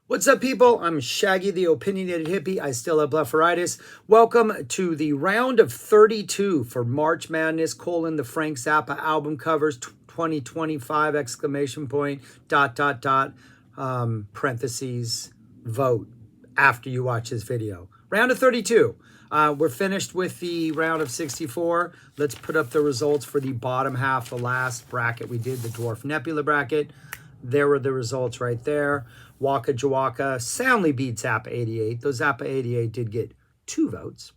What's up, people? I'm Shaggy, the opinionated hippie. I still have blepharitis. Welcome to the round of 32 for March Madness, the Frank Zappa album covers 2025, exclamation point, parentheses, vote after you watch this video. Round of 32. We're finished with the round of 64. Let's put up the results for the bottom half, the last bracket we did, the Dwarf Nebula bracket. There were the results right there. Waka Jawaka soundly beat Zappa 88, though Zappa 88 did get 2 votes.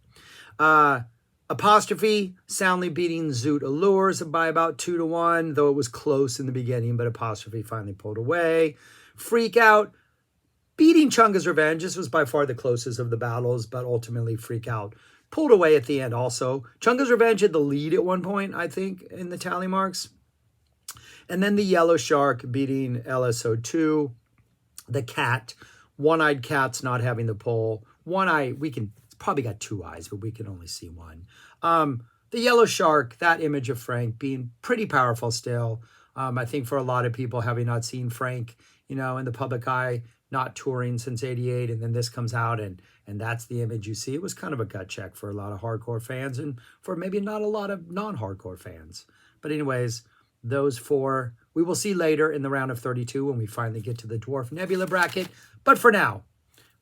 Apostrophe soundly beating Zoot Allures by about 2-1, though it was close in the beginning, but Apostrophe finally pulled away. Freak Out beating Chunga's Revenge. This was by far the closest of the battles, but ultimately Freak Out pulled away at the end also. Chunga's Revenge had the lead at one point, I think, in the tally marks. And then the Yellow Shark beating LSO2. The Cat, One-Eyed Cat's not having the pull. One eye, it's probably got 2 eyes, but we can only see one. The Yellow Shark, that image of Frank being pretty powerful still. I think for a lot of people, having not seen Frank, in the public eye, not touring since 88, and then this comes out and that's the image you see. It was kind of a gut check for a lot of hardcore fans and for maybe not a lot of non-hardcore fans. But anyways, those 4 we will see later in the round of 32 when we finally get to the Dwarf Nebula bracket. But for now,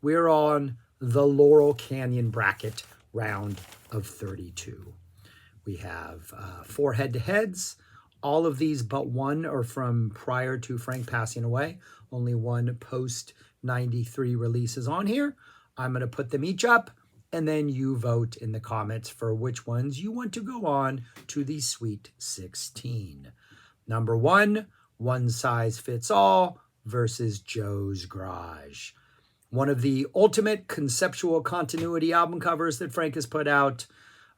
we're on the Laurel Canyon bracket round of 32. We have 4 head-to-heads. All of these but one are from prior to Frank passing away. Only one post-93 release is on here. I'm going to put them each up, and then you vote in the comments for which ones you want to go on to the Sweet 16. Number 1, One Size Fits All versus Joe's Garage. One of the ultimate conceptual continuity album covers that Frank has put out.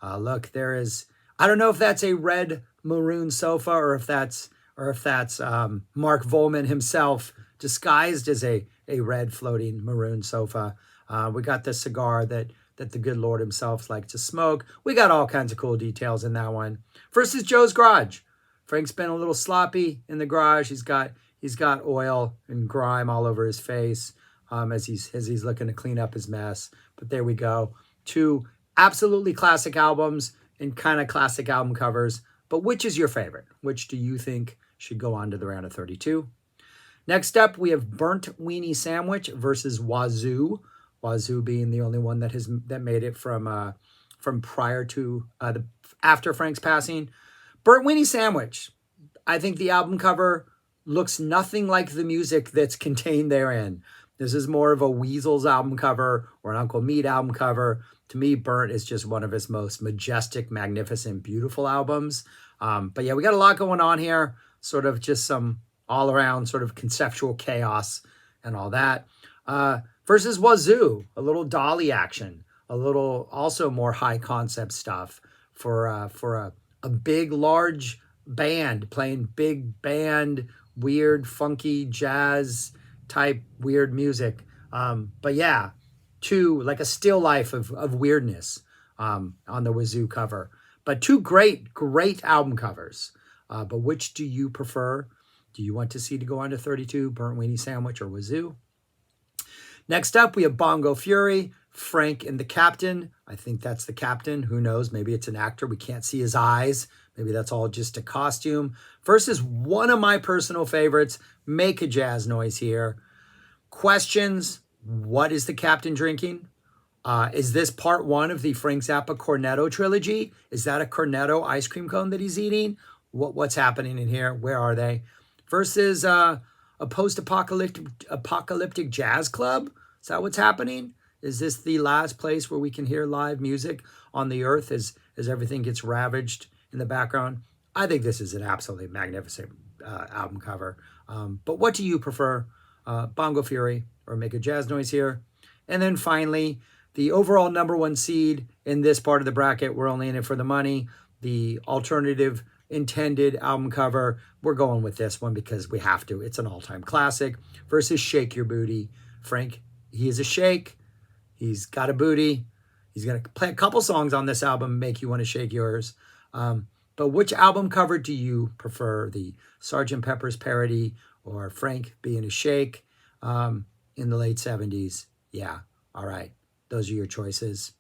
Look, there is, I don't know if that's a red maroon sofa or if that's Mark Volman himself disguised as a red floating maroon sofa. We got the cigar that the good Lord himself liked to smoke. We got all kinds of cool details in that one. Versus Joe's Garage. Frank's been a little sloppy in the garage. He's got oil and grime all over his face as he's looking to clean up his mess. But there we go. 2 absolutely classic albums and kind of classic album covers. But which is your favorite? Which do you think should go on to the round of 32? Next up, we have Burnt Weenie Sandwich versus Wazoo. Wazoo being the only one that made it from prior to after Frank's passing. Burnt Weenie Sandwich. I think the album cover looks nothing like the music that's contained therein. This is more of a Weasel's album cover or an Uncle Meat album cover. To me, Burnt is just one of his most majestic, magnificent, beautiful albums. But yeah, we got a lot going on here. Sort of just some all-around sort of conceptual chaos and all that. Versus Wazoo, a little dolly action. A little also more high-concept stuff for a big, large band playing big band, weird, funky jazz type weird music. But yeah, 2, like a still life of weirdness on the Wazoo cover. But 2 great album covers. But which do you prefer? Do you want to see to go on to 32, Burnt Weenie Sandwich or Wazoo? Next up, we have Bongo Fury, Frank and the Captain. I think that's the Captain. Who knows? Maybe it's an actor. We can't see his eyes. Maybe that's all just a costume. Versus one of my personal favorites, Make a Jazz Noise here. Questions. What is the Captain drinking? Is this part 1 of the Frank Zappa Cornetto trilogy? Is that a Cornetto ice cream cone that he's eating? What's happening in here? Where are they? Versus a post-apocalyptic jazz club? Is that what's happening? Is this the last place where we can hear live music on the earth as everything gets ravaged in the background? I think this is an absolutely magnificent album cover. But what do you prefer? Bongo Fury or Make a Jazz Noise here? And then finally, the overall number 1 seed in this part of the bracket. We're only in it for the money. The alternative intended album cover. We're going with this one because we have to. It's an all-time classic. Versus Shake Your Booty. Frank, he is a shake. He's got a booty. He's going to play a couple songs on this album, make you want to shake yours. But which album cover do you prefer? The Sgt. Pepper's parody or Frank being a shake? in the late 70s. Yeah. All right. Those are your choices.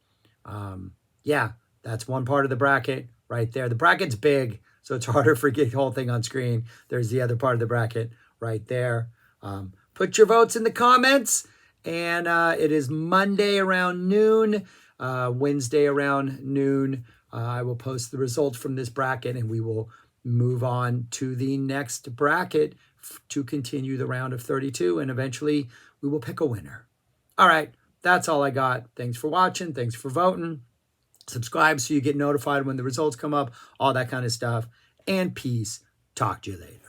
Yeah, that's one part of the bracket right there. The bracket's big, so it's harder for the whole thing on screen. There's the other part of the bracket right there. Put your votes in the comments. And it is Monday around noon, Wednesday around noon. I will post the results from this bracket, and we will move on to the next bracket to continue the round of 32. And eventually we will pick a winner. All right, that's all I got. Thanks for watching. Thanks for voting. Subscribe so you get notified when the results come up, all that kind of stuff. And peace. Talk to you later.